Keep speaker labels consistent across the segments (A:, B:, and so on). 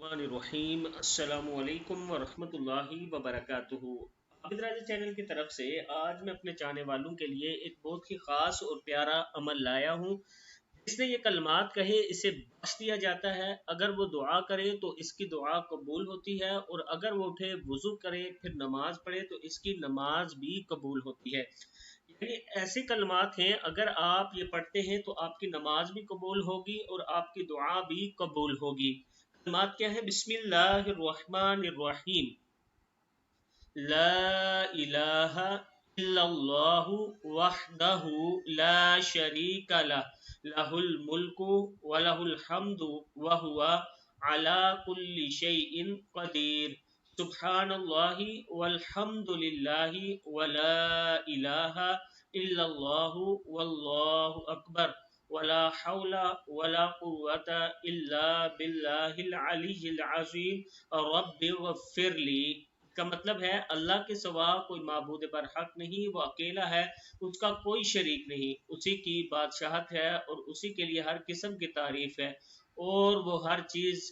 A: الرحیم السلام علیکم ورحمۃ اللہ وبرکاتہ۔ عابد راجہ چینل کی طرف سے آج میں اپنے چاہنے والوں کے لیے ایک بہت ہی خاص اور پیارا عمل لایا ہوں۔ جس نے یہ کلمات کہے اسے بخش دیا جاتا ہے، اگر وہ دعا کرے تو اس کی دعا قبول ہوتی ہے، اور اگر وہ اٹھے وضو کرے پھر نماز پڑھے تو اس کی نماز بھی قبول ہوتی ہے۔ یعنی ایسے کلمات ہیں، اگر آپ یہ پڑھتے ہیں تو آپ کی نماز بھی قبول ہوگی اور آپ کی دعا بھی قبول ہوگی۔ کلمات کیا ہے؟ بسم اللہ الرحمن الرحیم، لا الہ الا اللہ وحدہ لا شریک لہ، لہ الملک ولہ الحمد وہو علی کل شیء قدیر، سبحان اللہ والحمد للہ ولا الہ الا اللہ واللہ اکبر، ولا حول ولا قوة الا باللہ العلی العظیم، رب اغفر لی۔ کا مطلب ہے اللہ کے سوا کوئی معبود برحق نہیں، وہ اکیلا ہے، اس کا کوئی شریک نہیں، اسی کی بادشاہت ہے اور اسی کے لیے ہر قسم کی تعریف ہے، اور وہ ہر چیز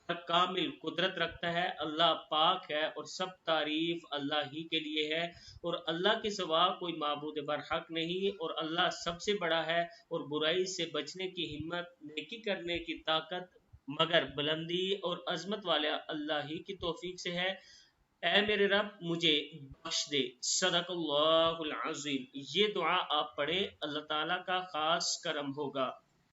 A: پر کامل قدرت رکھتا ہے۔ اللہ پاک ہے اور سب تعریف اللہ ہی کے لیے ہے، اور اللہ کے سوا کوئی معبود برحق نہیں، اور اللہ سب سے بڑا ہے، اور برائی سے بچنے کی ہمت، نیکی کرنے کی طاقت مگر بلندی اور عظمت والا اللہ ہی کی توفیق سے ہے۔ اے میرے رب مجھے بخش دے۔ صدق اللہ العظیم۔ یہ دعا آپ پڑھیں، اللہ تعالیٰ کا خاص کرم ہوگا۔